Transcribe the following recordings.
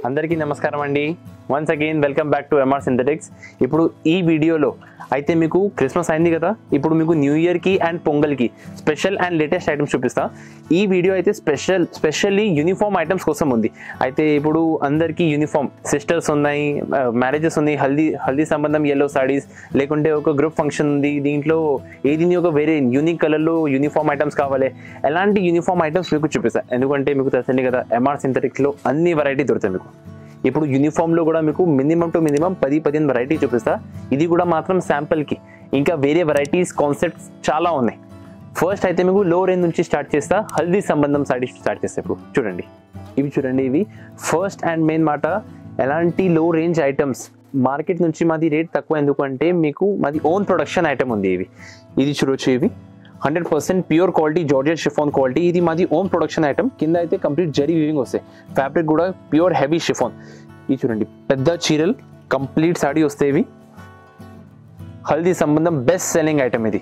అందరికీ నమస్కారం అండి. Once again welcome back to MR synthetics. ఇప్పుడు ఈ వీడియోలో అయితే మీకు క్రిస్మస్ అయింది కదా, ఇప్పుడు మీకు న్యూ ఇయర్కి అండ్ పొంగల్కి స్పెషల్ అండ్ లేటెస్ట్ ఐటమ్స్ చూపిస్తా. ఈ వీడియో అయితే స్పెషల్లీ యూనిఫామ్ ఐటమ్స్ కోసం ఉంది. అయితే ఇప్పుడు అందరికీ యూనిఫామ్ సిస్టర్స్ ఉన్నాయి, మ్యారేజెస్ ఉన్నాయి, హల్దీ సంబంధం ఎల్లో సారీస్, లేకుంటే ఒక గ్రూప్ ఫంక్షన్ ఉంది, దీంట్లో ఏది ఒక వేరే యూనిక్ కలర్లో యూనిఫామ్ ఐటమ్స్ కావాలి, ఎలాంటి యూనిఫామ్ ఐటమ్స్ మీకు చూపిస్తా. ఎందుకంటే మీకు తెలిసింది కదా, ఎంఆర్ సింథటిక్స్లో అన్ని వెరైటీ దొరుకుతాయి మీకు. ఇప్పుడు యూనిఫామ్లో కూడా మీకు మినిమం 10-15 వెరైటీ చూపిస్తా. ఇది కూడా మాత్రం శాంపుల్కి, ఇంకా వేరే వెరైటీస్ కాన్సెప్ట్స్ చాలా ఉన్నాయి. ఫస్ట్ అయితే మీకు లో రేంజ్ నుంచి స్టార్ట్ చేస్తా. హల్దీ సంబంధం సారీస్ స్టార్ట్ చేస్తా. ఇప్పుడు చూడండి, ఇవి ఫస్ట్ అండ్ మెయిన్ మాట, ఎలాంటి లో రేంజ్ ఐటమ్స్ మార్కెట్ నుంచి మాది రేట్ తక్కువ. ఎందుకంటే మీకు మాది ఓన్ ప్రొడక్షన్ ఐటమ్ ఉంది. ఇది చూడొచ్చు, ఇవి 100% pure quality georgette chiffon quality. ఇది మాది ఓన్ ప్రొడక్షన్ ఐటమ్. కింద అయితే కంప్లీట్ జరీ వీవింగ్ వస్తాయి, ఫ్యాబ్రిక్ కూడా ప్యూర్ హెవీ షిఫాన్. ఇది చూడండి, పెద్ద చీరలు కంప్లీట్ సాడీ వస్తాయి. ఇవి హల్దీ సంబంధం బెస్ట్ సెల్లింగ్ ఐటమ్. ఇది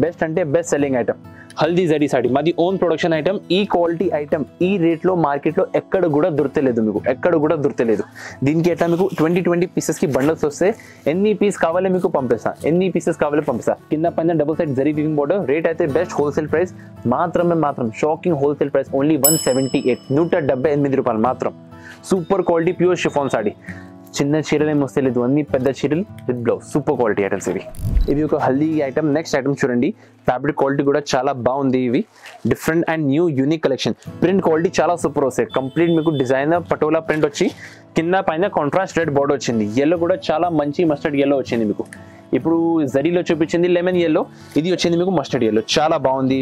బెస్ట్ అంటే best selling item, haldi zari saree మాది ఓన్ ప్రొడక్షన్ ఐటమ్. ఈ క్వాలిటీ ఐటమ్ ఈ రేట్లో మార్కెట్లో ఎక్కడ కూడా దొరకలేదు మీకు, ఎక్కడ కూడా దొరకలేదు. దీనికి ఎట్లా మీకు 20 పీసెస్కి బండల్స్ వస్తే ఎన్ని పీస్ కావాలి మీకు పంపిస్తా, ఎన్ని పీసెస్ కావాలి పంపిస్తా. కింద పైన double side zari weaving border. Rate అయితే బెస్ట్ హోల్సేల్ ప్రైస్ మాత్రం షాకింగ్ హోల్సేల్ ప్రైస్ ఓన్లీ 178, 178 రూపాయలు మాత్రం. Super quality pure chiffon saree. చిన్న చీరలు ఏమి వస్తే లేదు, అన్ని పెద్ద చీరలు with blouse. Super quality items ఇవి ఒక హల్దీ ఐటమ్. నెక్స్ట్ ఐటమ్ చూడండి, ఫ్యాబ్రిక్ క్వాలిటీ కూడా చాలా బాగుంది. ఇవి different and new unique collection. Print quality చాలా సూపర్ వస్తాయి. కంప్లీట్ మీకు డిజైనర్ పటోలా ప్రింట్ వచ్చి కింద పైన కాంట్రాస్ట్ రెడ్ బోర్డర్ వచ్చింది. ఎల్లో కూడా చాలా మంచి మస్టర్డ్ ఎల్లో వచ్చింది మీకు. ఇప్పుడు జరీలో చూపించింది లెమన్ ఎల్లో, ఇది వచ్చింది మీకు మస్టర్డ్ ఎల్లో. చాలా బాగుంది.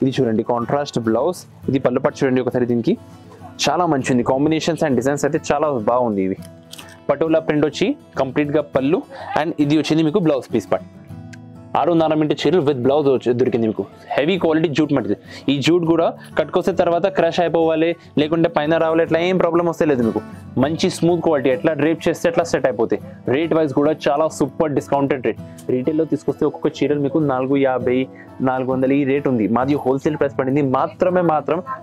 ఇది చూడండి, కాంట్రాస్ట్ బ్లౌజ్. ఇది పళ్ళు పట్టు చూడండి ఒకసారి, దీనికి చాలా మంచి ఉంది. కాంబినేషన్స్ అండ్ డిజైన్స్ అయితే చాలా బాగుంది. ఇవి పటోలా ప్రింట్ వచ్చి కంప్లీట్గా పళ్ళు, అండ్ ఇది వచ్చింది మీకు బ్లౌజ్ పీస్ పార్ట్. 6.5 మీటర్ చీరలు విత్ బ్లౌజ్ దొరికింది మీకు. Heavy quality jute material. ఈ జూట్ కూడా కట్టుకొస్తే తర్వాత క్రష్ అయిపోవాలి, లేకుంటే పైన రావాలి, ఎట్లా ఏం ప్రాబ్లం వస్తే లేదు మీకు. మంచి స్మూత్ క్వాలిటీ, ఎట్లా డ్రేప్ చేస్తే ఎట్లా సెట్ అయిపోతాయి. రేట్ వైజ్ కూడా చాలా సూపర్ డిస్కౌంటెడ్ రేట్. రీటైల్లో తీసుకొస్తే ఒక్కొక్క చీరలు మీకు 450, 400 ఈ రేట్ ఉంది. మాది హోల్సేల్ ప్రైస్ పడింది మాత్రం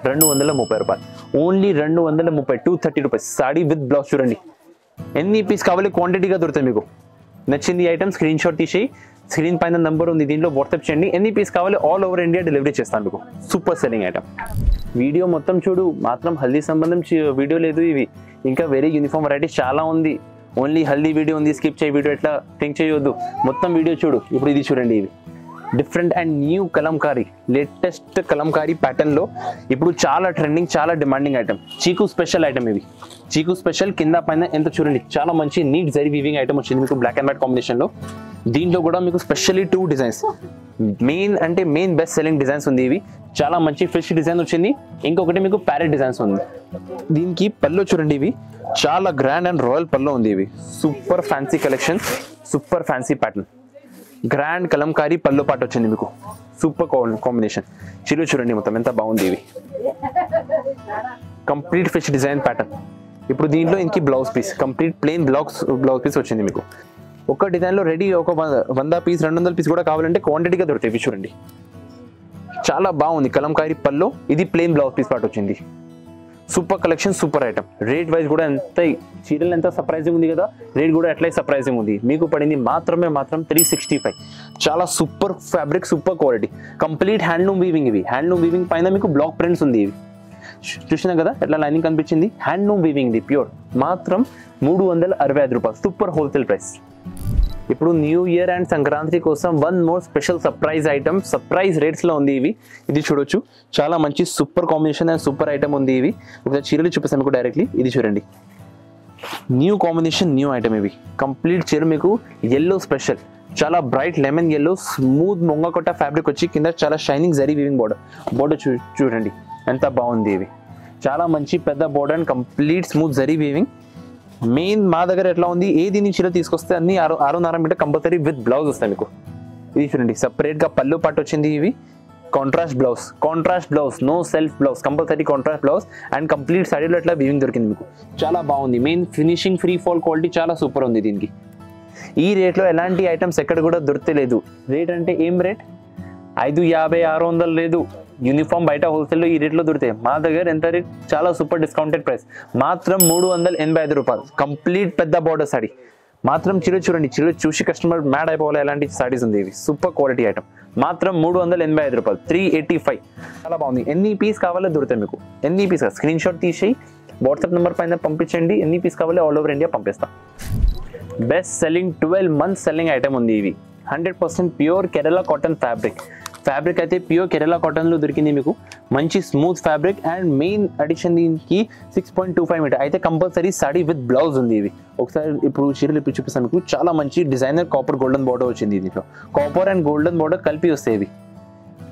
230 రూపాయలు. Only 230, 230 rupees. Saree with blouse చూడండి. ఎన్ని పీస్ కావాలి క్వాంటిటీగా దొరుకుతాయి మీకు. నచ్చింది ఐటమ్ స్క్రీన్ షాట్ తీసి స్క్రీన్ పైన నంబర్ ఉంది, దీంట్లో వాట్సాప్ చేయండి. ఎన్ని పీస్ కావాలి ఆల్ ఓవర్ ఇండియా డెలివరీ చేస్తాను మీకు. Super selling item. వీడియో మొత్తం చూడు, మాత్రం హల్దీ సంబంధం వీడియో లేదు. ఇవి ఇంకా వేరే యూనిఫామ్ వెరైటీస్ చాలా ఉంది. ఓన్లీ హల్దీ వీడియో ఉంది, స్కిప్ చేయ వీడియో ఎట్లా థింక్ చేయొద్దు, మొత్తం వీడియో చూడు. ఇప్పుడు ఇది చూడండి, ఇవి different and new Kalamkari, latest Kalamkari ప్యాటర్న్లో ఇప్పుడు చాలా ట్రెండింగ్, చాలా డిమాండింగ్ ఐటమ్. చీకు స్పెషల్ ఐటమ్. ఇవి చీకు స్పెషల్. కింద పైన ఎంత చూడండి, చాలా మంచి నీట్ జరీ వీవింగ్ ఐటమ్ వచ్చింది మీకు బ్లాక్ అండ్ వైట్ కాంబినేషన్లో. దీంట్లో కూడా మీకు specially 2 designs, main best selling designs ఉంది. ఇవి చాలా మంచి ఫిష్ డిజైన్ వచ్చింది, ఇంకొకటి మీకు ప్యారెట్ డిజైన్స్ ఉంది. దీనికి పళ్ళు చూడండి, ఇవి చాలా గ్రాండ్ అండ్ రాయల్ పళ్ళు ఉంది. ఇవి super fancy collection, super fancy pattern. Grand Kalamkari పళ్ళు పాటు వచ్చింది మీకు. Super combination. చిరు చూడండి మొత్తం ఎంత బాగుంది. ఇవి కంప్లీట్ ఫిష్ డిజైన్ ప్యాటర్న్. ఇప్పుడు దీంట్లో ఇంకి blouse piece, complete plain blouse piece వచ్చింది మీకు. ఒక డిజైన్లో రెడీ ఒక 100 పీస్ 200 పీస్ కూడా కావాలంటే క్వాంటిటీగా దొరుకుతాయి. ఇవి చూడండి, చాలా బాగుంది కలంకారీ పళ్ళు. ఇది ప్లెయిన్ బ్లౌజ్ పీస్ పాటు వచ్చింది. Super collection, super item. Rate wise కూడా ఎంత, చీరలు ఎంత సర్ప్రైజింగ్ ఉంది కదా, రేట్ కూడా అట్లే సర్ప్రైజింగ్ ఉంది. మీకు పడింది మాత్రం 365. చాలా super fabric, super quality, complete handloom weaving. ఇవి హ్యాండ్లూమ్ వీవింగ్ పైన మీకు బ్లాక్ ప్రింట్స్ ఉంది. ఇవి చూసినా కదా ఎట్లా లైనింగ్ కనిపించింది. హ్యాండ్లూమ్ వీవింగ్ ఇది ప్యూర్. మాత్రం 365 రూపాయలు. Super wholesale price. ఇప్పుడు న్యూ ఇయర్ అండ్ సంక్రాంతి కోసం one more special surprise item, surprise రేట్స్లో ఉంది. ఇది చూడొచ్చు, చాలా మంచి super combination and super item ఉంది. ఇవి ఒకసారి చీరలు చూపిస్తాను మీకు డైరెక్ట్లీ. ఇది చూడండి, న్యూ కాంబినేషన్, న్యూ ఐటమ్. ఇవి కంప్లీట్ చీర మీకు ఎల్లో స్పెషల్, చాలా బ్రైట్ లెమన్ ఎల్లో, స్మూత్ మొంగకొట్ట ఫ్యాబ్రిక్ వచ్చి కింద చాలా షైనింగ్ జరీ వీవింగ్ బోర్డర్ చూడండి ఎంత బాగుంది. ఇవి చాలా మంచి పెద్ద border and complete smooth zari weaving. Main మా దగ్గర ఎట్లా ఉంది, ఏది చీర తీసుకొస్తే అన్ని 6.5 మీటర్ కంపల్సరీ విత్ బ్లౌజ్ వస్తాయి మీకు. ఇది చూడండి, సపరేట్గా పళ్ళు పాటు వచ్చింది. ఇవి contrast blouse, no self blouse, compulsory contrast blouse and complete సాడీలో ఎట్లా వీవింగ్ దొరికింది మీకు. చాలా బాగుంది. Main finishing, free fall quality చాలా సూపర్ ఉంది దీనికి. ఈ రేట్లో ఎలాంటి ఐటమ్స్ ఎక్కడ కూడా దొరకలేదు. రేట్ అంటే ఏం రేట్, 550, 600 లేదు, యూనిఫామ్ బయట హోల్సేల్లో ఈ రేట్లో దొరుకుతాయి, మా దగ్గర ఎంత రేట్, చాలా సూపర్ డిస్కౌంటెడ్ ప్రైస్, మాత్రం 385 రూపాయలు. కంప్లీట్ పెద్ద బార్డర్ సాడీ, మాత్రం చీర చూడండి, చీర చూసి కస్టమర్ మ్యాడ్ అయిపోవాలి, ఎలాంటి సారీస్ ఉంది ఇవి, సూపర్ క్వాలిటీ ఐటమ్, మాత్రం 385 రూపాయలు, 385. చాలా బాగుంది. ఎన్ని పీస్ కావాలో దొరుకుతాయి మీకు, ఎన్ని పీస్ స్క్రీన్ షాట్ తీసి వాట్సాప్ నెంబర్ పైన పంపించండి, ఎన్ని పీస్ కావాలో ఆల్ ఓవర్ ఇండియా పంపిస్తాం. Best selling 12 months selling item ఉంది ఇవి. 100% ప్యూర్ కేరళ కాటన్ ఫ్యాబ్రిక్ అయితే ప్యూర్ కేరళ కాటన్లో దొరికింది మీకు. మంచి smooth fabric and main addition దీనికి 6.25 మీటర్ అయితే కంపల్సరీ సాడీ విత్ బ్లౌజ్ ఉంది ఇవి. ఒకసారి ఇప్పుడు చీరలు ఇప్పి చూపిస్తాను మీకు. చాలా మంచి డిజైనర్ కాపర్ గోల్డెన్ బోర్డర్ వచ్చింది దీంట్లో, కాపర్ అండ్ గోల్డెన్ బోర్డర్ కలిపి వస్తాయి ఇవి.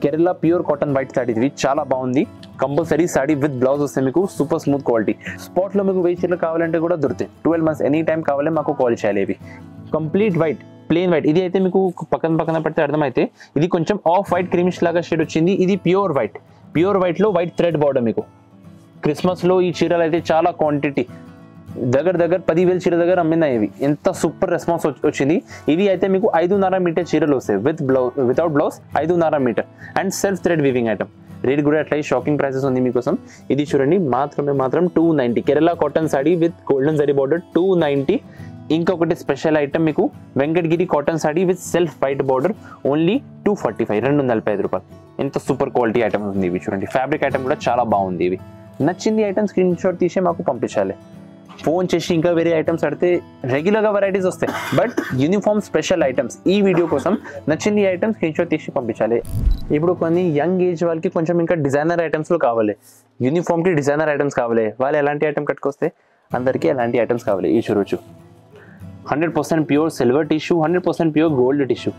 Kerala pure cotton white saree ఇవి, చాలా బాగుంది. కంపల్సరీ సాడీ విత్ బ్లౌజ్ వస్తే మీకు సూపర్ స్మూత్ క్వాలిటీ. స్పాట్లో మీకు వెయ్యి చీరలు కావాలంటే కూడా దొరుకుతాయి. 12 months ఎనీ టైం కావాలి మాకు కాల్ చేయాలి. ఇవి కంప్లీట్ వైట్, ప్లెయిన్ వైట్. ఇది అయితే మీకు పక్కన పెడితే అర్థమైతే ఇది కొంచెం ఆఫ్ వైట్ క్రీమిష్ లాగా షేడ్ వచ్చింది. ఇది ప్యూర్ వైట్ లో వైట్ థ్రెడ్ బార్డర్ మీకు. క్రిస్మస్ లో ఈ చీరలు అయితే చాలా క్వాంటిటీ, దగ్గర 10,000 చీర దగ్గర అమ్మినాయి ఇవి. ఎంత సూపర్ రెస్పాన్స్ వచ్చింది. ఇవి అయితే మీకు 5.5 మీటర్ చీరలు వస్తాయి without blouse 5.5 metre and self thread weaving item. Rate కూడా అట్లా షాకింగ్ ప్రైసెస్ ఉంది మీకోసం. ఇది చూడండి, మాత్రం 290 Kerala cotton saree with golden zari border 290. ఇంకొకటి స్పెషల్ ఐటమ్ మీకు Venkatagiri cotton saree with self white border only 245, 245 రూపాయలు. ఎంత సూపర్ క్వాలిటీ ఐటమ్ ఉంది ఇవి. చూడండి ఫ్యాబ్రిక్ ఐటమ్ కూడా చాలా బాగుంది. ఇవి నచ్చింది ఐటమ్ స్క్రీన్ షాట్ తీసి మాకు పంపించాలి. ఫోన్ చేసి ఇంకా వేరే ఐటమ్స్ అడితే రెగ్యులర్గా వెరైటీస్ వస్తాయి, బట్ యూనిఫామ్ స్పెషల్ ఐటమ్స్ ఈ వీడియో కోసం నచ్చింది ఐటమ్స్ స్క్రీన్ షాట్ తీసి పంపించాలి. ఇప్పుడు కొన్ని యంగ్ ఏజ్ వాళ్ళకి కొంచెం ఇంకా డిజైనర్ ఐటమ్స్లో కావాలి, యూనిఫామ్కి డిజైనర్ ఐటమ్స్ కావాలి. వాళ్ళు ఎలాంటి ఐటమ్ కట్టుకొస్తే అందరికీ ఎలాంటి ఐటమ్స్ కావాలి. ఈ చూడొచ్చు 100% pure silver tissue, 100% pure gold tissue.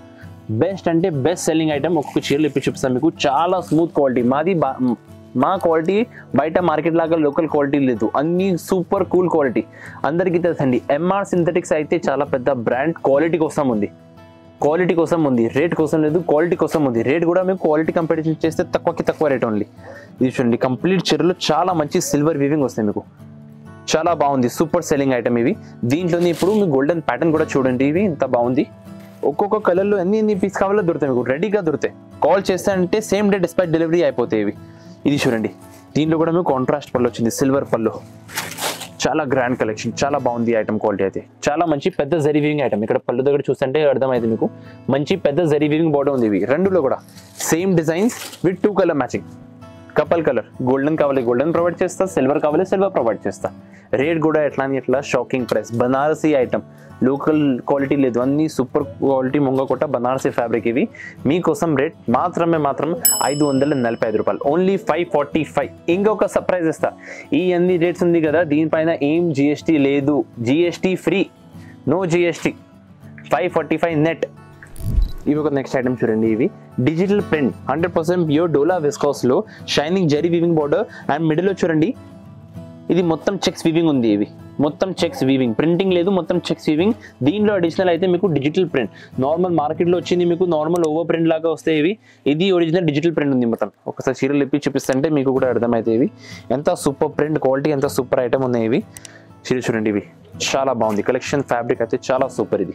Best అంటే బెస్ట్ సెల్లింగ్ ఐటమ్. ఒక్కొక్క చీరలు ఇప్పి చూపిస్తాను మీకు. చాలా స్మూత్ క్వాలిటీ. మా క్వాలిటీ బయట మార్కెట్ లాగా లోకల్ క్వాలిటీ లేదు, అన్ని సూపర్ కూల్ క్వాలిటీ. అందరికీ తెలుసండి, ఎంఆర్ సింథటిక్స్ అయితే చాలా పెద్ద బ్రాండ్. క్వాలిటీ కోసం ఉంది, రేట్ కోసం లేదు, క్వాలిటీ కోసం ఉంది. రేట్ కూడా మేము క్వాలిటీ కంపారిజన్ చేస్తే తక్కువ రేట్ ఓన్లీ. ఇది చూడండి, కంప్లీట్ చీరలు చాలా మంచి సిల్వర్ వీవింగ్ వస్తాయి మీకు. చాలా బాగుంది, సూపర్ సెల్లింగ్ ఐటమ్ ఇవి. దీంట్లోనే ఇప్పుడు మీకు గోల్డెన్ ప్యాటర్న్ కూడా చూడండి, ఇవి ఎంత బాగుంది. ఒక్కొక్క కలర్లో ఎన్ని పీస్ కావాలో దొరుకుతాయి మీకు, రెడీగా దొరుకుతాయి. కాల్ చేస్తే అంటే సేమ్ డే డిస్పాచ్ డెలివరీ అయిపోతాయి ఇవి. ఇది చూడండి, దీంట్లో కూడా మీకు కాంట్రాస్ట్ పళ్ళు వచ్చింది, సిల్వర్ పళ్ళు. చాలా గ్రాండ్ కలెక్షన్, చాలా బాగుంది ఐటమ్. క్వాలిటీ అయితే చాలా మంచి పెద్ద జరీ వీవింగ్ ఐటమ్. ఇక్కడ పళ్ళు దగ్గర చూస్తుంటే అర్థమైంది మీకు, మంచి పెద్ద జరీ వీవింగ్ బోర్డర్ ఉంది. ఇవి రెండులో కూడా same designs with 2 colour matching. Couple colour, golden కావాలి గోల్డెన్ ప్రొవైడ్ చేస్తా, సిల్వర్ కావాలి సిల్వర్ ప్రొవైడ్ చేస్తా. రేట్ కూడా ఎట్లా shocking price. Banarasi item, local quality లేదు, అన్ని సూపర్ క్వాలిటీ ముంగకోట బనారసీ ఫ్యాబ్రిక్. ఇవి మీకోసం రేట్ మాత్రం 545 రూపాయలు, ఓన్లీ 545. ఇంకొక సర్ప్రైజ్ ఇస్తా. ఈ అన్ని రేట్స్ ఉంది కదా, దీనిపైన ఏం జిఎస్టీ లేదు, GST free, no GST. 545 net. ఇవి ఒక నెక్స్ట్ ఐటమ్ చూడండి. ఇవి digital print 100% pure dola viscose లో shining zari weaving border and middle లో చూడండి ఇది మొత్తం చెక్స్ వీవింగ్ ఉంది. ఇవి మొత్తం చెక్స్ వీవింగ్, ప్రింటింగ్ లేదు, మొత్తం చెక్స్ వీవింగ్. దీనిలో అడిషనల్ అయితే మీకు డిజిటల్ ప్రింట్. నార్మల్ మార్కెట్లో వచ్చింది మీకు నార్మల్ ఓవర్ ప్రింట్ లాగా వస్తాయి ఇవి. ఇది ఒరిజినల్ డిజిటల్ ప్రింట్ ఉంది మొత్తం. ఒకసారి చీరలు ఇప్పి చూపిస్తుంటే మీకు కూడా అర్థమైతే ఇవి ఎంత సూపర్ ప్రింట్ క్వాలిటీ, ఎంత సూపర్ ఐటమ్ ఉన్నాయి ఇవి. చీర చూడండి, ఇవి చాలా బాగుంది కలెక్షన్. ఫ్యాబ్రిక్ అయితే చాలా సూపర్. ఇది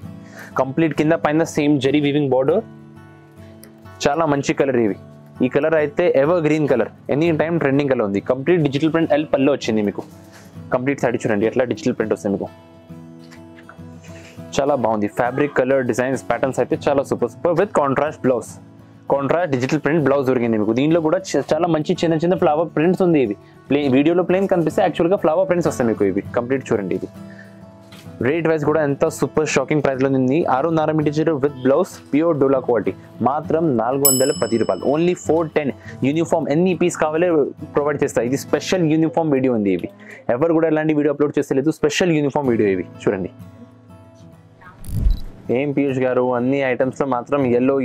కంప్లీట్ కింద పైన సేమ్ జరీ వీవింగ్ బార్డర్, చాలా మంచి కలర్. ఇవి ఈ కలర్ అయితే ever green colour, any time trending colour ఉంది. కంప్లీట్ డిజిటల్ ప్రింట్ ఎల్ పల్లో వచ్చింది మీకు. కంప్లీట్ సాడీ చూడండి ఎట్లా డిజిటల్ ప్రింట్ వస్తుంది మీకు, చాలా బాగుంది. ఫ్యాబ్రిక్, కలర్, డిజైన్స్, ప్యాటర్న్స్ అయితే చాలా super with contrast blouse. Contrast digital print blouse దొరికింది మీకు. దీనిలో కూడా చాలా మంచి చిన్న ఫ్లవర్ ప్రింట్స్ ఉంది. ఇవి వీడియోలో ప్లేన్ కనిపిస్తే యాక్చువల్గా ఫ్లవర్ ప్రింట్స్ వస్తాయి మీకు. ఇవి కంప్లీట్ చూడండి. ఇది రేట్ వైజ్ కూడా ఎంత సూపర్ షాకింగ్ ప్రైస్లో ఉంది. 6.5 metre with blouse, pure dola quality, మాత్రం 410 రూపాయలు, ఓన్లీ 410. యూనిఫామ్ ఎన్ని పీస్ కావాలో ప్రొవైడ్ చేస్తాయి. ఇది స్పెషల్ యూనిఫామ్ వీడియో ఉంది. ఇవి ఎవరు కూడా ఎలాంటి వీడియో అప్లోడ్ చేస్తలేదు, స్పెషల్ యూనిఫామ్ వీడియో. ఇవి చూడండి. ఏం పీయూష్ గారు, అన్ని ఐటమ్స్లో మాత్రం ఎల్లో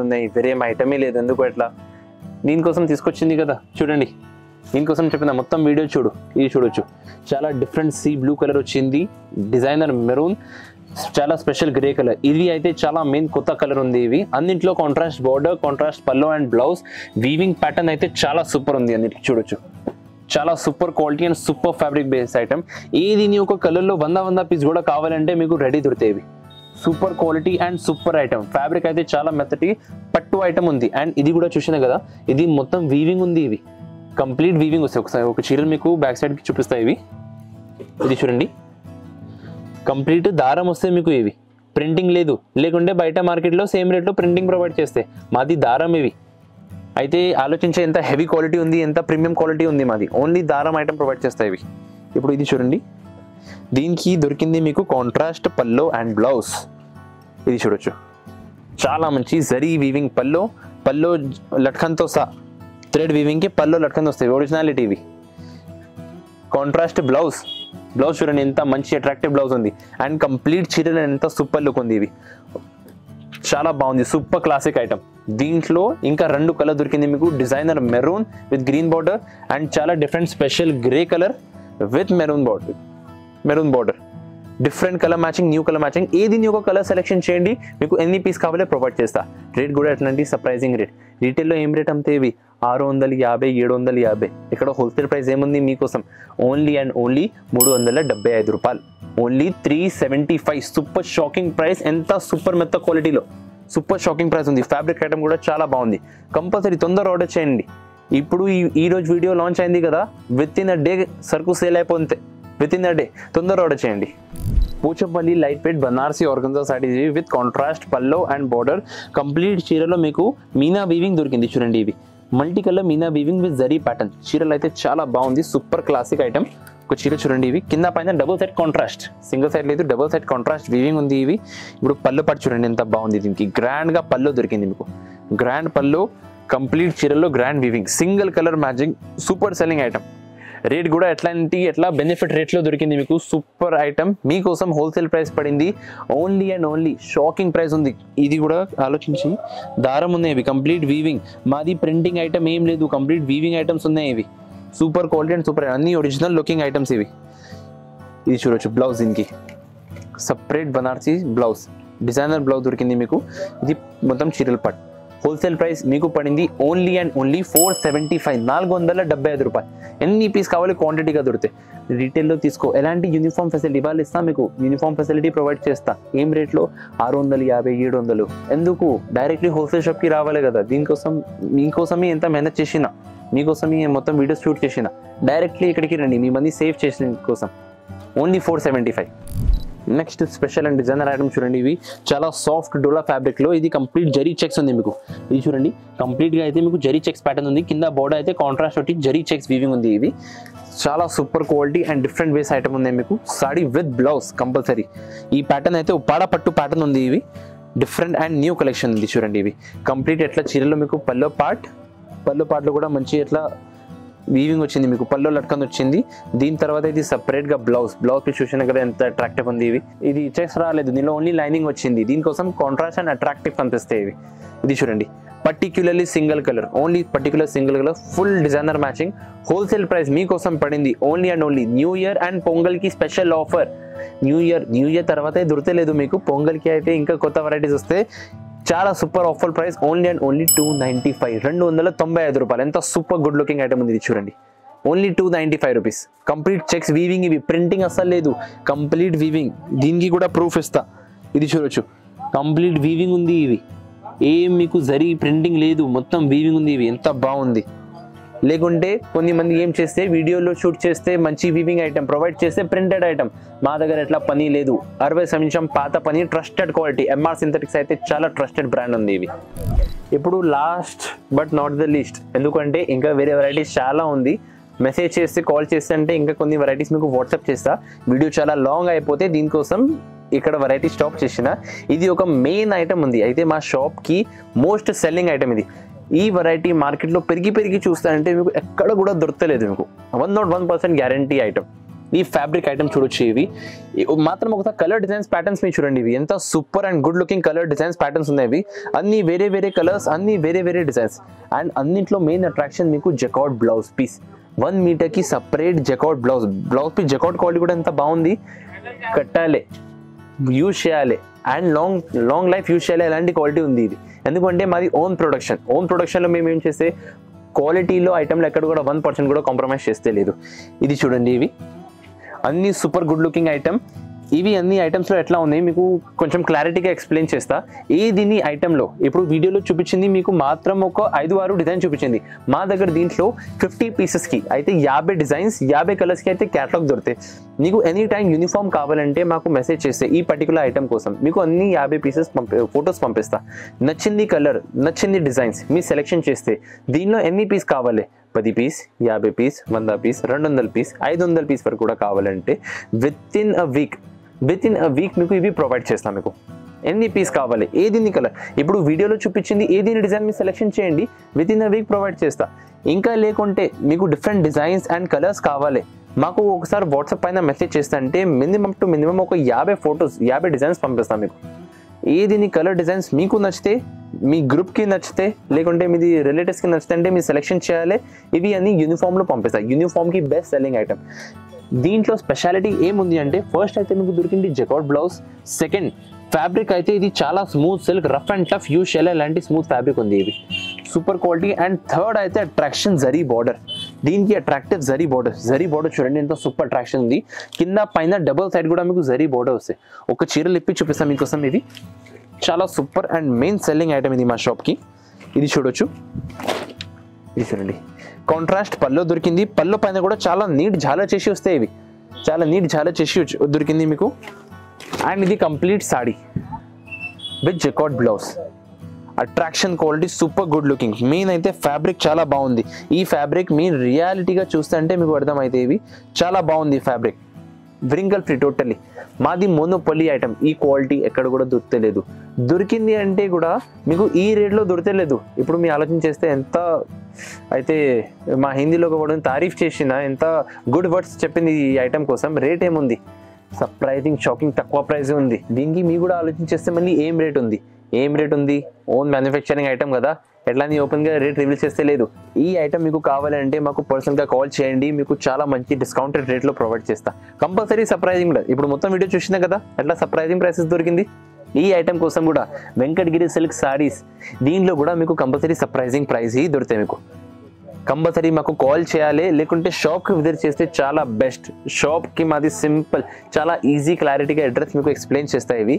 ఉన్నాయి, వేరేం ఐటమే లేదు, ఎందుకు ఎట్లా? దీనికోసం తీసుకొచ్చింది కదా చూడండి, దీనికోసం చెప్పిన మొత్తం వీడియో చూడు. ఇది చూడొచ్చు, చాలా డిఫరెంట్ సీ బ్లూ కలర్ వచ్చింది, డిజైనర్ మెరూన్, చాలా స్పెషల్ గ్రే కలర్. ఇది అయితే చాలా మెయిన్ కొత్త కలర్ ఉంది. ఇవి అన్నింటిలో contrast border, contrast pallu and blouse, weaving pattern అయితే చాలా సూపర్ ఉంది. అన్నిటికి చూడొచ్చు, చాలా super quality and super fabric based item. ఏది ఒక కలర్లో 100 పీస్ కూడా కావాలంటే మీకు రెడీ దొరుకుతాయి. Super quality and super item. Fabric అయితే చాలా మెత్తటి పట్టు ఐటమ్ ఉంది. అండ్ ఇది కూడా చూసినా కదా, ఇది మొత్తం వీవింగ్ ఉంది. ఇవి కంప్లీట్ వీవింగ్ వస్తాయి. ఒకసారి ఒక చీరలు మీకు బ్యాక్ సైడ్కి చూపిస్తాయి. ఇవి ఇది చూడండి, కంప్లీట్ దారం వస్తాయి మీకు. ఇవి ప్రింటింగ్ లేదు, లేకుంటే బయట మార్కెట్లో సేమ్ రేట్లో ప్రింటింగ్ ప్రొవైడ్ చేస్తే, మాది దారం. ఇవి అయితే ఆలోచించే ఎంత హెవీ క్వాలిటీ ఉంది, ఎంత ప్రీమియం క్వాలిటీ ఉంది మాది. ఓన్లీ దారం ఐటమ్ ప్రొవైడ్ చేస్తాయి ఇవి. ఇప్పుడు ఇది చూడండి, దీనికి దొరికింది మీకు కాంట్రాస్ట్ పల్లో అండ్ బ్లౌజ్. ఇది చూడొచ్చు, చాలా మంచి జరీ వీవింగ్ పల్లో లట్కన్తో థ్రెడ్ వీవింగ్కి పల్లో లట్కన్ వస్తాయి. ఒరిజినాలిటీ ఇవి. కాంట్రాస్ట్ బ్లౌజ్ చూడండి, ఎంత మంచి అట్రాక్టివ్ బ్లౌజ్ ఉంది. అండ్ కంప్లీట్ చీరలు ఎంత సూపర్ లుక్ ఉంది. ఇవి చాలా బాగుంది, సూపర్ క్లాసిక్ ఐటమ్. దీంట్లో ఇంకా 2 కలర్ దొరికింది మీకు. Designer maroon with green border and చాలా different special grey colour with maroon border. Different colour matching, new colour matching. ఏది న్యూ కలర్ సెలెక్షన్ చేయండి, మీకు ఎన్ని పీస్ కావాలో ప్రొవైడ్ చేస్తా. రేట్ కూడా ఎట్లాంటి సర్ప్రైజింగ్ రేట్. రీటైల్లో ఏం రేట్ అమ్మితే ఇవి 650, 750. ఇక్కడ హోల్సేల్ ప్రైస్ ఏముంది మీకోసం, ఓన్లీ అండ్ ఓన్లీ 375 రూపాయలు. ఓన్లీ 375. Super shocking price. ఎంత సూపర్ మెత్త క్వాలిటీలో సూపర్ షాకింగ్ ప్రైస్ ఉంది. ఫ్యాబ్రిక్ ఐటమ్ కూడా చాలా బాగుంది. కంపల్సరీ తొందర ఆర్డర్ చేయండి. ఇప్పుడు ఈ రోజు వీడియో లాంచ్ అయింది కదా, విత్ ఇన్ అ డే సరుకు సేల్ అయిపోతే, విత్ ఇన్ అ డే తొందర ఆర్డర్ చేయండి. Pochampally light weight Banarasi organza saris with contrast pallu and border. Complete చీరలో మీకు మీనా వీవింగ్ దొరికింది. చూడండి, ఇవి multi colour meena weaving with zari pattern. చీరలు అయితే చాలా బాగుంది, సూపర్ క్లాసిక్ ఐటమ్. ఒక చీర చూడండి, ఇవి కింద పైన double side contrast, single side లేదు, డబుల్ సైడ్ కాంట్రాస్ట్ వీవింగ్ ఉంది. ఇవి ఇప్పుడు పళ్ళు పట్టు చూడండి ఎంత బాగుంది. దీనికి గ్రాండ్ గా పళ్ళు దొరికింది మీకు. గ్రాండ్ పళ్ళు, కంప్లీట్ చీరలో grand weaving, single colour matching, super selling item. Rate కూడా ఎట్లా బెనిఫిట్ రేట్లో దొరికింది మీకు. సూపర్ ఐటమ్ మీకోసం హోల్సేల్ ప్రైస్ పడింది. Only and only shocking price ఉంది. ఇది కూడా ఆలోచించి, దారం ఉన్నాయి ఇవి, కంప్లీట్ వీవింగ్. మాది ప్రింటింగ్ ఐటమ్ ఏం లేదు, కంప్లీట్ వీవింగ్ ఐటమ్స్ ఉన్నాయి ఇవి. సూపర్ క్వాలిటీ అండ్ సూపర్, అన్ని ఒరిజినల్ లుకింగ్ ఐటమ్స్ ఇవి. ఇది చూడొచ్చు బ్లౌజ్, దీనికి separate Banarasi blouse, designer blouse దొరికింది మీకు. ఇది మొత్తం చీరల పట్టు. హోల్సేల్ ప్రైస్ మీకు పడింది ఓన్లీ అండ్ ఓన్లీ 475, 475 రూపాయలు. ఎన్ని పీస్ కావాలి క్వాంటిటీగా దొరుకుతాయి. రీటైల్లో తీసుకో. ఎలాంటి యూనిఫామ్ ఫెసిలిటీ ఇవ్వాలి, ఇస్తా మీకు. యూనిఫామ్ ఫెసిలిటీ ప్రొవైడ్ చేస్తా. ఏం రేట్లో, 650, 700. ఎందుకు, డైరెక్ట్లీ హోల్సేల్ షాప్కి రావాలి కదా. మీకోసమే ఎంత మెహనత్ చేసినా, మీకోసమే మొత్తం వీడియోస్ షూట్ చేసిన, డైరెక్ట్లీ ఇక్కడికి రండి, మీ మనీ సేవ్ చేసిన కోసం. Only 475. Next special and designer item చూడండి, ఇవి చాలా సాఫ్ట్ డోలా ఫ్యాబ్రిక్ లో. ఇది కంప్లీట్ జరీ చెక్స్ ఉంది మీకు. ఇది చూడండి, కంప్లీట్ గా అయితే మీకు జరీ చెక్స్ ప్యాటర్న్ ఉంది. కింద బోర్డర్ అయితే కాంట్రాస్ట్ ఒకటి జరీ చెక్స్ వీవింగ్ ఉంది. ఇవి చాలా super quality and different ways item ఉంది మీకు. Saree with blouse compulsory. ఈ ప్యాటర్న్ అయితే ఉప్పాడ పట్టు ప్యాటర్న్ ఉంది. ఇవి డిఫరెంట్ అండ్ న్యూ కలెక్షన్ ఉంది. చూడండి, ఇవి కంప్లీట్ ఎట్లా చీరలో మీకు పల్లో పార్ట్లో కూడా మంచి ఎట్లా వీవింగ్ వచ్చింది మీకు. పల్లో లట్కన్ వచ్చింది. దీని తర్వాత ఇది సపరేట్ గా బ్లౌజ్ చూసిన కదా ఎంత అట్రాక్టివ్ ఉంది. ఇది చెక్స్ రాలేదు, దీనిలో ఓన్లీ లైనింగ్ వచ్చింది. దీనికోసం కాంట్రాస్ట్ అండ్ అట్రాక్టివ్ కనిపిస్తాయి ఇవి. ఇది చూడండి, particularly single colour, only particular single colour, full designer matching. Wholesale price మీకోసం పడింది only and only. New year and pongal కి స్పెషల్ ఆఫర్. న్యూ ఇయర్ తర్వాత దొరకలేదు మీకు. పొంగల్ కి అయితే ఇంకా కొత్త వెరైటీస్ వస్తే చాలా super offer price. Only and only 295, 295 రూపాయలు. ఎంత సూపర్ గుడ్ లుకింగ్ ఐటమ్ ఉంది. ఇది చూడండి, only 295 rupees. Complete checks weaving. ఇవి ప్రింటింగ్ అస్సలు లేదు, కంప్లీట్ వీవింగ్. దీనికి కూడా ప్రూఫ్ ఇస్తా. ఇది చూడొచ్చు, కంప్లీట్ వీవింగ్ ఉంది. ఇవి ఏం మీకు జరీ ప్రింటింగ్ లేదు, మొత్తం వీవింగ్ ఉంది. ఇవి ఎంత బాగుంది. లేకుంటే కొన్ని మంది ఏం చేస్తే వీడియోలో షూట్ చేస్తే మంచి వీవింగ్ ఐటమ్ ప్రొవైడ్ చేస్తే ప్రింటెడ్ ఐటమ్. మా దగ్గర ఎట్లా పని లేదు, 60 సంవత్సరం పాత పని, ట్రస్టెడ్ క్వాలిటీ. ఎంఆర్ సింథటిక్స్ అయితే చాలా ట్రస్టెడ్ బ్రాండ్ ఉంది. ఇవి ఇప్పుడు last but not the least, ఎందుకంటే ఇంకా వేరే వెరైటీస్ చాలా ఉంది. మెసేజ్ చేస్తే, కాల్ చేస్తే అంటే ఇంకా కొన్ని వెరైటీస్ మీకు వాట్సాప్ చేస్తా. వీడియో చాలా లాంగ్ అయిపోతే దీనికోసం ఇక్కడ వెరైటీ స్టాప్ చేసిన. ఇది ఒక మెయిన్ ఐటమ్ ఉంది. అయితే మా షాప్కి మోస్ట్ సెల్లింగ్ ఐటమ్ ఇది. ఈ వెరైటీ మార్కెట్లో పెరిగి చూస్తారంటే మీకు ఎక్కడ కూడా దొరకలేదు మీకు. 101% గ్యారంటీ ఐటమ్. ఈ ఫ్యాబ్రిక్ ఐటమ్ చూడొచ్చు. ఇవి మాత్రం ఒకసారి కలర్ డిజైన్స్ ప్యాటర్న్స్ మీ చూడండి. ఇవి ఎంత super and good looking colour designs patterns ఉన్నాయి. ఇవి అన్ని వేరే కలర్స్, అన్ని వేరే డిజైన్స్. అండ్ అన్నింటిలో మెయిన్ అట్రాక్షన్ మీకు జకాట్ బ్లౌజ్ పీస్. 1 మీటర్కి separate jacquard blouse piece. Jacquard quality కూడా ఎంత బాగుంది. కట్టాలి, యూజ్ చేయాలి అండ్ లాంగ్ లైఫ్ యూజ్ చేయాలి, అలాంటి క్వాలిటీ ఉంది ఇది. ఎందుకంటే మాది ఓన్ ప్రొడక్షన్లో మేము ఏం చేస్తే క్వాలిటీలో ఐటమ్లో ఎక్కడ కూడా 1% కూడా కాంప్రమైజ్ చేస్తే లేదు. ఇది చూడండి, ఇవి అన్ని సూపర్ గుడ్ లుకింగ్ ఐటమ్. ఇవి అన్ని ఐటమ్స్లో ఎట్లా ఉన్నాయి మీకు కొంచెం క్లారిటీగా ఎక్స్ప్లెయిన్ చేస్తా. దీని ఐటెంలో ఇప్పుడు వీడియోలో చూపించింది మీకు మాత్రం ఒక 5-6 డిజైన్ చూపించింది. మా దగ్గర దీంట్లో 50 పీసెస్కి అయితే 50 డిజైన్స్ 50 కలర్స్కి అయితే క్యాటలాగ్ దొరుకుతాయి. మీకు ఎనీ టైం యూనిఫామ్ కావాలంటే మాకు మెసేజ్ చేస్తే ఈ పర్టికులర్ ఐటమ్ కోసం మీకు అన్ని 50 పీసెస్ ఫొటోస్ పంపిస్తా. నచ్చింది కలర్ నచ్చింది డిజైన్స్ మీ సెలెక్షన్ చేస్తే దీనిలో ఎన్ని పీస్ కావాలి 10 piece 50 piece 100 piece 200 piece 500 piece వరకు కూడా కావాలంటే విత్ ఇన్ అ వీక్ మీకు ఇవి ప్రొవైడ్ చేస్తాం. మీకు ఎన్ని పీస్ కావాలి ఏదిని కలర్ ఇప్పుడు వీడియోలో చూపించింది ఏదిని డిజైన్ మీరు సెలెక్షన్ చేయండి with in a week provide చేస్తా. ఇంకా లేకుంటే మీకు డిఫరెంట్ డిజైన్స్ అండ్ కలర్స్ కావాలి మాకు ఒకసారి వాట్సాప్ పైన మెసేజ్ చేస్తా అంటే మినిమం ఒక 50 ఫొటోస్ 50 డిజైన్స్ పంపిస్తాం. మీకు ఏదిని కలర్ డిజైన్స్ మీకు నచ్చితే మీ గ్రూప్కి నచ్చితే లేకుంటే మీది రిలేటివ్స్కి నచ్చితే అంటే మీరు సెలెక్షన్ చేయాలి. ఇవి అన్ని యూనిఫామ్లో పంపిస్తాయి. యూనిఫామ్కి బెస్ట్ సెల్లింగ్ ఐటమ్. దీంట్లో స్పెషాలిటీ ఏముంది అంటే ఫస్ట్ అయితే మీకు దొరికింది జకార్డ్ బ్లౌజ్. సెకండ్ ఫ్యాబ్రిక్ అయితే ఇది చాలా smooth silk rough and tough you shall లాంటి స్మూత్ ఫ్యాబ్రిక్ ఉంది. ఇది సూపర్ క్వాలిటీ. అండ్ థర్డ్ అయితే అట్రాక్షన్ జరీ బార్డర్. దీనికి అట్రాక్టివ్ జరీ బార్డర్ చూడండి ఎంత సూపర్ అట్రాక్షన్ ఉంది. కింద పైన డబుల్ సైడ్ కూడా మీకు జరీ బార్డర్ వస్తాయి. ఒక చీరలు ఇప్పి చూపిస్తాను మీకోసం. ఇది చాలా super and main selling item ఇది మా షాప్కి. ఇది చూడొచ్చు. ఇది చూడండి కాంట్రాస్ట్ పల్లో దొరికింది. పల్లో పైన కూడా చాలా నీట్ ఝాలర్ చేసి వస్తాయి. ఇవి చాలా నీట్ ఝాలర్ చేసి దొరికింది మీకు. అండ్ ఇది complete saree with jacquard blouse. Attraction quality super good looking. Main అయితే ఫ్యాబ్రిక్ చాలా బాగుంది. ఈ ఫ్యాబ్రిక్ మీ రియాలిటీగా చూస్తే అంటే మీకు అర్థమైతే ఇవి చాలా బాగుంది ఫ్యాబ్రిక్. Wrinkle free totally. మాది మోనోపొలీ ఐటమ్. ఈ క్వాలిటీ ఎక్కడ కూడా దొరకలేదు. దొరికింది అంటే కూడా మీకు ఈ రేట్లో దొరకలేదు. ఇప్పుడు మీ ఆలోచన చేస్తే ఎంత అయితే మా హిందీలో కూడా తారీఫ్ చేసిన ఎంత గుడ్ వర్డ్స్ చెప్పింది ఈ ఐటమ్ కోసం. రేట్ ఏముంది సర్ప్రైజింగ్ షాకింగ్ తక్కువ ప్రైస్ ఉంది. దీనికి మీ కూడా ఆలోచన చేస్తే మళ్ళీ ఏం రేట్ ఉంది ఓన్ మ్యానుఫ్యాక్చరింగ్ ఐటమ్ కదా ఎట్లా ఓపెన్గా రేట్ రివీల్ చేస్తే లేదు. ఈ ఐటమ్ మీకు కావాలంటే మాకు పర్సనల్గా కాల్ చేయండి. మీకు చాలా మంచి డిస్కౌంటెడ్ రేట్లో ప్రొవైడ్ చేస్తా. కంపల్సరీ సర్ప్రైజింగ్ కూడా. ఇప్పుడు మొత్తం వీడియో చూసినా కదా ఎట్లా సర్ప్రైజింగ్ ప్రైసెస్ దొరికింది. ఈ ఐటమ్ కోసం కూడా వెంకటగిరి సిల్క్ సారీస్ దీంట్లో కూడా మీకు కంపల్సరీ సర్ప్రైజింగ్ ప్రైస్ దొరుకుతాయి. మీకు కంపల్సరీ మాకు కాల్ చేయాలి లేకుంటే షాప్కి విజిట్ చేస్తే చాలా బెస్ట్. షాప్కి మాది సింపుల్ చాలా ఈజీ క్లారిటీగా అడ్రస్ మీకు ఎక్స్ప్లెయిన్ చేస్తాయి. ఇవి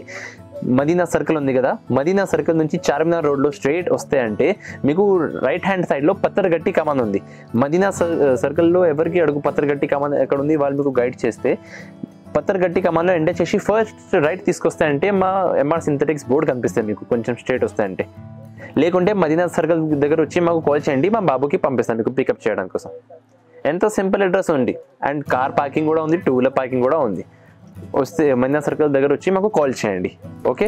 మదీనా సర్కిల్ ఉంది కదా మదీనా సర్కిల్ నుంచి చార్మినార్ రోడ్లో స్ట్రైట్ వస్తే అంటే మీకు రైట్ హ్యాండ్ సైడ్లో పత్తర్గట్టి కమాన్ ఉంది. మదీనా సర్కిల్లో ఎవరికి అడుగు పత్తర్గట్టి కమాన్ ఎక్కడ ఉంది వాళ్ళు మీకు గైడ్ చేస్తే పత్తర్గట్టి కమాన్లో ఎంటర్ చేసి ఫస్ట్ రైట్ తీసుకొస్తాయంటే మా ఎంఆర్ సింథటిక్స్ బోర్డు కనిపిస్తుంది మీకు కొంచెం స్ట్రైట్ వస్తాయంటే. లేకుంటే మదీనా సర్కిల్ దగ్గర వచ్చి మాకు కాల్ చేయండి. మా బాబుకి పంపిస్తాను మీకు పికప్ చేయడం కోసం. ఎంతో సింపుల్ అడ్రస్ ఉంది. అండ్ కార్ పార్కింగ్ కూడా ఉంది 2 వీలర్ పార్కింగ్ కూడా ఉంది. వస్తే మదీనా సర్కిల్ దగ్గర వచ్చి మాకు కాల్ చేయండి. ఓకే.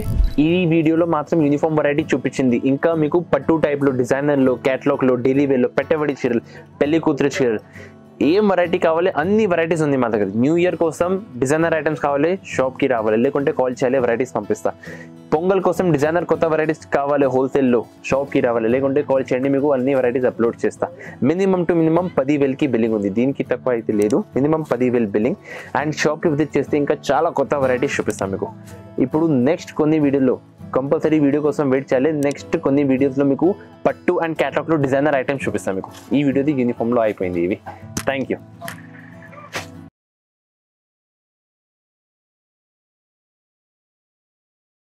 ఈ వీడియోలో మాత్రం యూనిఫామ్ వెరైటీ చూపించింది. ఇంకా మీకు పట్టు టైప్లో డిజైనర్లో క్యాటలాగ్లో డైలీ వేర్లో పెట్టబడి చీరలు పెళ్లి కూతురు చీరలు ఏం వెరైటీ కావాలి అన్ని వెరైటీస్ ఉంది మా దగ్గర. న్యూ ఇయర్ కోసం డిజైనర్ ఐటమ్స్ కావాలి షాప్కి రావాలి లేకుంటే కాల్ చేయాలి వెరైటీస్ పంపిస్తా. పొంగల్ కోసం డిజైనర్ కొత్త వెరైటీస్ కావాలి హోల్సేల్లో షాప్కి రావాలి లేకుంటే కాల్ చేయండి మీకు అన్ని వెరైటీస్ అప్లోడ్ చేస్తా. మినిమం 10,000కి బిల్లింగ్ ఉంది. దీనికి తక్కువ అయితే లేదు. Minimum 10,000 billing. అండ్ షాప్కి విజిట్ చేస్తే ఇంకా చాలా కొత్త వెరైటీస్ చూపిస్తాం మీకు. ఇప్పుడు నెక్స్ట్ కొన్ని వీడియోలో కంపల్సరీ వీడియో కోసం వెయిట్ చేయాలి. నెక్స్ట్ కొన్ని వీడియోస్లో మీకు పట్టు అండ్ క్యాటలాగ్లో డిజైనర్ ఐటమ్స్ చూపిస్తాం మీకు. ఈ వీడియోది యూనిఫామ్లో అయిపోయింది ఇవి. Thank you.